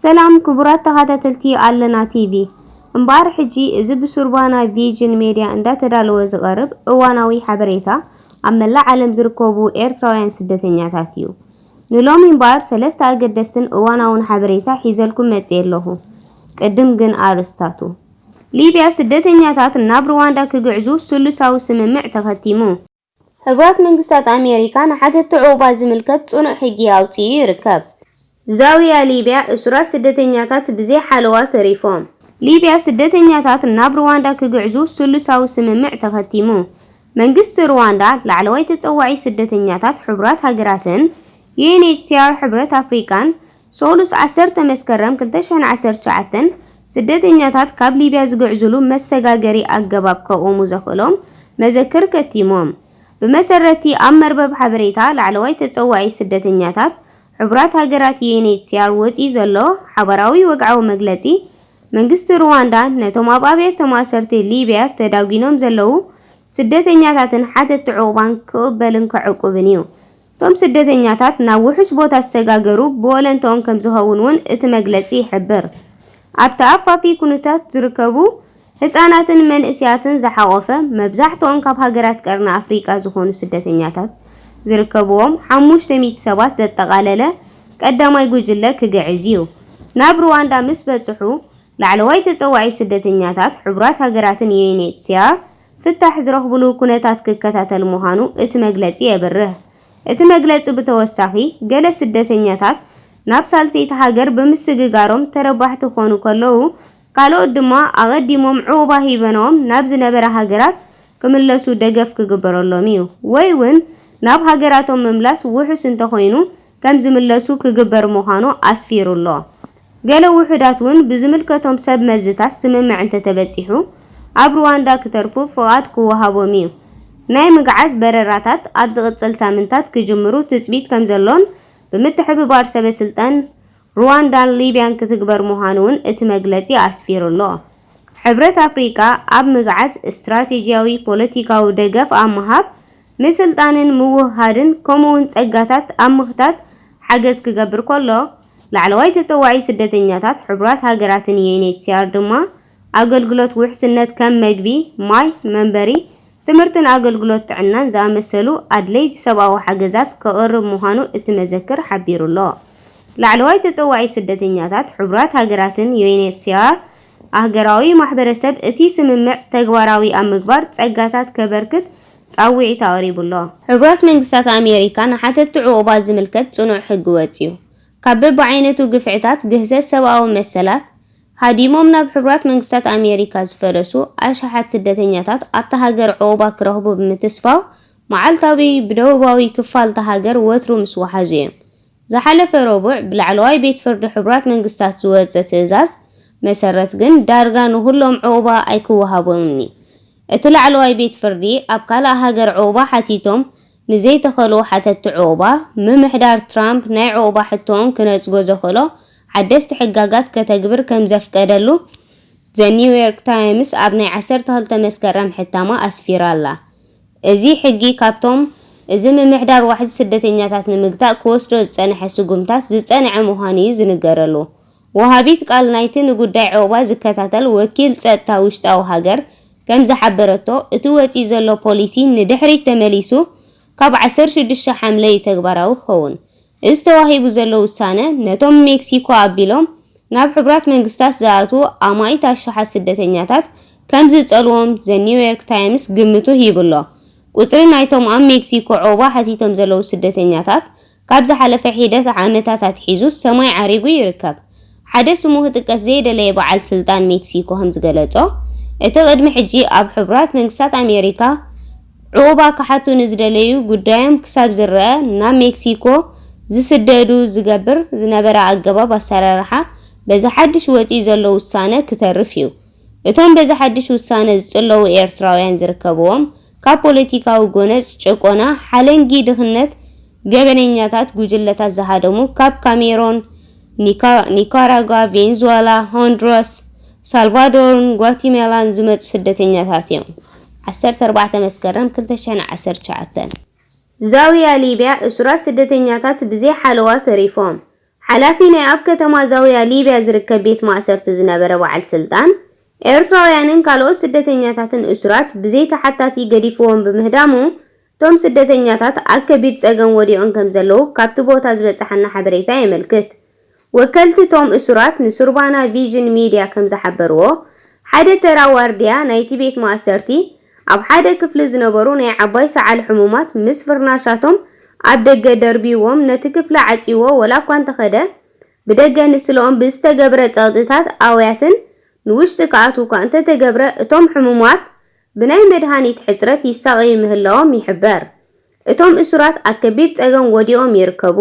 ሰላም ክቡራት ተኸታተልቲ ኣለና ቲቪ እምባር ሕጂ እዚ ብሱርባና ቪዥን ሚድያ እንዳተዳለወ ዝቐርብ እዋናዊ ሓበሬታ ኣብ መላእ ዓለም ዝርከቡ ኤርትራውያን ስደተኛታት እዩ። ንሎሚ እምባር ሰለስተ ኣገደስትን እዋናውን ሓበሬታ ሒዘልኩም መጽእ ኣለኹ። ቅድም ግን ኣርስታቱ ሊብያ ስደተኛታት ናብ ሩዋንዳ ክግዕዙ ስሉሳዊ ስምምዕ ተኸቲሙ። ሕቡራት መንግስታት ኣሜሪካ ንሓተቱ ዕቑባ ዝምልከት ጽኑዕ ሕጊ ኣውፂኡ ይርከብ። ዛውያ ሊብያ እስራት ስደተኛታት ብዘይ ሓለዋ ተሪፎም። ሊብያ ስደተኛታት ናብ ሩዋንዳ ክግዕዙ ስሉሳዊ ስምምዕ ተኸቲሙ። መንግስቲ ሩዋንዳ ላዕለዋይ ተጸዋዒ ስደተኛታት ሕቡራት ሃገራትን UNHCR ሕብረት ኣፍሪካን ሶሉስ 10 መስከረም 2019 ስደተኛታት ካብ ሊብያ ዝግዕዝሉ መሰጋገሪ ኣገባብ ከቆሙ ዘኽእሎም መዘክር ከቲሞም። ብመሰረቲ ኣብ መርበብ ሓበሬታ ላዕለዋይ ተጸዋዒ ስደተኛታት ሕቡራት ሃገራት UNHCR ወፂ ዘሎ ሓበራዊ ወግዓዊ መግለጺ መንግስቲ ሩዋንዳ ነቶም ኣብ ኣብያተ ተማሰርቲ ሊብያ ተዳጊኖም ዘለው ስደተኛታትን ሓተት ዕቑባን ክቕበልን ክዕቁብን እዩ። ቶም ስደተኛታት ናብ ውሑስ ቦታ ዝተሰጋገሩ ብወለንተኦም ከም ዝኸውን እውን እቲ መግለጺ ይሕብር። ኣብቲ ኣፋፊ ኩነታት ዝርከቡ ህፃናትን መንእስያትን ዝሓቆፈ መብዛሕትኦም ካብ ሃገራት ቀርኒ ኣፍሪቃ ዝኾኑ ስደተኛታት ዝርከብዎም 500 ሰባት ዘጠቃለለ ቀዳማይ ጉጅለ ክግዕዝ እዩ። ናብ ሩዋንዳ ምስ በጽሑ ላዕለዋይ ተጸዋዒ ስደተኛታት ሕቡራት ሃገራትን UNHCR ፍታሕ ዝረኽብሉ ኩነታት ክከታተል ምዃኑ እቲ መግለጺ የብርህ። እቲ መግለጺ ብተወሳኺ ገለ ስደተኛታት ናብ ሳልሰይቲ ሃገር ብምስግጋሮም ተረባሕቲ ኮኑ ከለዉ ካልኦት ድማ ኣቐዲሞም ዕቑባ ሂበኖም ናብ ዝነበረ ሃገራት ክምለሱ ደገፍ ክግበረሎም እዩ ወይ እውን ናብ ሃገራቶም ምምላስ ውሑስ እንተኾይኑ ከም ዝምለሱ ክግበር ምዃኑ ኣስፊሩሎ። ገለ ውሑዳት እውን ብዝምልከቶም ሰብ መዝታት ስምምዕ እንተተበፂሑ ኣብ ሩዋንዳ ክተርፉ ፍቓድ ክወሃቦም እዩ። ናይ ምግዓዝ በረራታት ኣብ ዝቕጽል ሳምንታት ክጅምሩ ትጽቢት ከም ዘሎን ብምትሕብባር ሰበስልጣን ሩዋንዳን ሊብያን ክትግበር ምዃኑ እውን እቲ መግለጺ ኣስፊሩሎ። ሕብረት ኣፍሪካ ኣብ ምግዓዝ ስትራቴጂያዊ ፖለቲካዊ ደገፍ ኣብ ምሃብ ምስልጣንን ምውህሃድን ከምኡውን ጸጋታት ኣብ ምኽታት ሓገዝ ክገብር ከሎ ላዕለዋይ ተጸዋዒ ስደተኛታት ሕቡራት ሃገራትን UNHCR ድማ ኣገልግሎት ውሕስነት ከም መግቢ፣ ማይ፣ መንበሪ፣ ትምህርትን ኣገልግሎት ጥዕናን ዝኣመሰሉ ኣድለይቲ ሰብኣዊ ሓገዛት ከቕርብ ምዃኑ እቲ መዘክር ሓቢሩሎ። ላዕለዋይ ተጸዋዒ ስደተኛታት ሕቡራት ሃገራትን UNHCR ሃገራዊ ማሕበረሰብ እቲ ስምምዕ ተግባራዊ ኣብ ምግባር ጸጋታት ከበርክት ጻውዒት ኣቕሪቡሎ። ሕቡራት መንግስታት ኣሜሪካ ንሓተቱ ዕቑባ ዝምልከት ጽኑዕ ሕጊ ወፂኡ። ካብ በብዓይነቱ ግፍዕታት ግህሰት ሰብኣዊ መሰላት ሃዲሞም ናብ ሕቡራት መንግስታት ኣሜሪካ ዝፈለሱ ኣሽሓት ስደተኛታት ኣብታ ሃገር ዕቑባ ክረኽቡ ብምትስፋው መዓልታዊ ብደቡባዊ ክፋልታ ሃገር ወትሩ ምስ ወሓዙ እዮም። ዝሓለፈ ረቡዕ ብላዕለዋይ ቤት ፍርዲ ሕቡራት መንግስታት ዝወፀ ትእዛዝ መሰረት ግን ዳርጋ ንኹሎም ዕቑባ ኣይክወሃቦምኒ። እቲ ላዕለዋይ ቤት ፍርዲ ኣብ ካልእ ሃገር ዕቑባ ሓቲቶም ንዘይተኸሉ ሓተቲ ዕቑባ ምምሕዳር ትራምፕ ናይ ዕቑባ ሕቶኦም ክነጽጎ ዘኽእሎ ሓደስቲ ሕጋጋት ከተግብር ከም ዘፍቀደሉ ዘ ኒውዮርክ ታይምስ ኣብ ናይ 12 መስከረም ሕታማ ኣስፊራ ኣላ። እዚ ሕጊ ካብቶም እዚ ምምሕዳር ዋሕዲ ስደተኛታት ንምግታእ ክወስዶ ዝጸንሐ ስጉምታት ዝጸንዐ ምዃኑ እዩ ዝንገረሉ። ወሃቢት ቃል ናይቲ ንጉዳይ ዕቑባ ዝከታተል ወኪል ጸጥታ ውሽጣዊ ሃገር ከም ዝሓበረቶ እቲ ወፂ ዘሎ ፖሊሲ ንድሕሪት ተመሊሱ ካብ 16 ሐምለ ተግባራዊ ክኸውን። እዚ ተዋሂቡ ዘሎ ውሳነ ነቶም ሜክሲኮ ኣቢሎም ናብ ሕቡራት መንግስታት ዝኣትዉ ኣማኢት ኣሽሓት ስደተኛታት ከም ዝጸልዎም ዘ ኒውዮርክ ታይምስ ግምቱ ሂብሎ። ቁጽሪ ናይቶም ኣብ ሜክሲኮ ዕቑባ ሓቲቶም ዘለው ስደተኛታት ካብ ዝሓለፈ ሒደት ዓመታት ኣትሒዙ ሰማይ ዓሪጉ ይርከብ። ሓደ ስሙ ክጥቀስ ዘይደለየ በዓል ስልጣን ሜክሲኮ ከም ዝገለጾ እቲ ቅድሚ ሕጂ ኣብ ሕቡራት መንግስታት ኣሜሪካ ዕቑባ ክሓቱ ንዝደለዩ ጉዳዮም ክሳብ ዝረአ ናብ ሜክሲኮ ዝስደዱ ዝገብር ዝነበረ ኣገባብ ኣሰራርሓ በዚ ሓድሽ ወፂ ዘሎ ውሳነ ክተርፍ እዩ። እቶም በዚ ሓድሽ ውሳነ ዝጽለዉ ኤርትራውያን ዝርከብዎም ካብ ፖለቲካዊ ጎነፅ ጭቆና፣ ሓለንጊ ድኽነት፣ ገበነኛታት ጉጅለታት ዝሃደሙ ካብ ካሜሮን፣ ኒካራጓ፣ ቬንዙዌላ፣ ሆንዱራስ፣ ሳልቫዶርን ጓቲማላን ዝመጹ ስደተኛታት እዮም። 14 መስከረም 2019 ዛውያ ሊብያ እስራት ስደተኛታት ብዘይ ሓለዋ ተሪፎም። ሓላፊ ናይ ኣብ ከተማ ዛውያ ሊብያ ዝርከብ ቤት ማእሰርቲ ዝነበረ በዓል ስልጣን ኤርትራውያንን ካልኦት ስደተኛታትን እስራት ብዘይ ተሓታቲ ገዲፍዎም በምህዳሙ ቶም ስደተኛታት ኣብ ከቢድ ፀገም ወዲኦም ከም ዘለዉ ካብቲ ቦታ ዝበፅሐና ሓበሬታ የመልክት። ወከልቲ ቶም እስራት ንሱርባና ቪዥን ሚድያ ከም ዝሓበርዎ ሓደ ተራ ዋርድያ ናይቲ ቤት ማእሰርቲ ኣብ ሓደ ክፍሊ ዝነበሩ ናይ ዓባይ ሰዓል ሕሙማት ምስ ፍርናሻቶም ኣብ ደገ ደርቢዎም ነቲ ክፍሊ ዓፂዎ ወላ እኳ እንተኸደ ብደገ ንስሎም ብዝተገብረ ፀቕጥታት ኣውያትን ንውሽጢ ከኣትዉ እኳ እንተተገብረ እቶም ሕሙማት ብናይ መድሃኒት ሕፅረት ይሳቀዩ ምህላዎም ይሕበር። እቶም እስራት ኣብ ከቢድ ፀገም ወዲኦም ይርከቡ።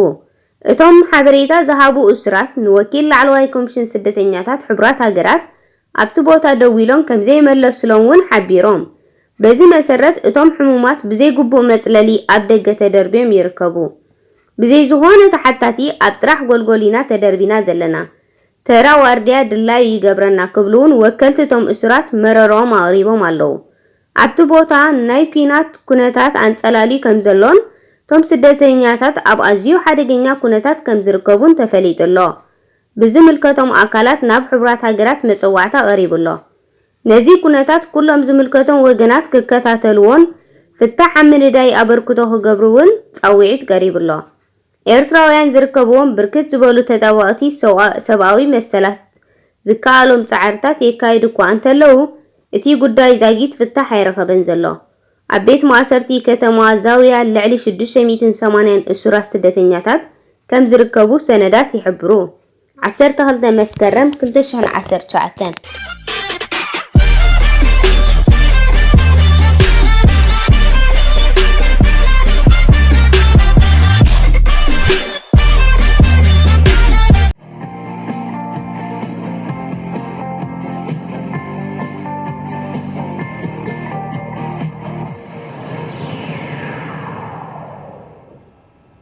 እቶም ሓበሬታ ዝሃቡ እስራት ንወኪል ላዕለዋይ ኮሚሽን ስደተኛታት ሕቡራት ሃገራት ኣብቲ ቦታ ደው ኢሎም ከም ዘይመለሱሎም እውን ሓቢሮም። በዚ መሰረት እቶም ሕሙማት ብዘይ ግቡእ መፅለሊ ኣብ ደገ ተደርብዮም ይርከቡ። ብዘይ ዝኾነ ተሓታቲ ኣብ ጥራሕ ጎልጎሊና ተደርቢና ዘለና ተራ ዋርድያ ድላዩ ይገብረና ክብሉውን ወከልቲ ቶም እስራት መረሮም ኣቕሪቦም ኣለዉ። ኣብቲ ቦታ ናይ ኩነታት አንጸላልዩ ከም ዘሎን ቶም ስደተኛታት ኣብ ኣዝዩ ሓደገኛ ኩነታት ከም ዝርከቡን ተፈሊጡሎ። ብዝምልከቶም ኣካላት ናብ ሕቡራት ሃገራት መጽዋዕታ ቀሪቡሎ። ነዚ ኩነታት ኩሎም ዝምልከቶም ወገናት ክከታተልዎን ፍታሕ ኣምንዳይ ኣበርክቶ ክገብሩውን ጻውዒት ቀሪቡሎ። ኤርትራውያን ዝርከብዎም ብርክት ዝበሉ ተጣዋዕቲ ሰብኣዊ መሰላት ዝከኣሎም ጻዕርታት የካይዱ እኳ እንተለዉ እቲ ጉዳይ ዛጊት ፍታሕ አይረኸበን ዘሎ። ኣብ ቤት ማእሰርቲ ከተማ ዛውያ ልዕሊ 680 እስራት ስደተኛታት ከም ዝርከቡ ሰነዳት ይሕብሩ። 12 መስከረም 2019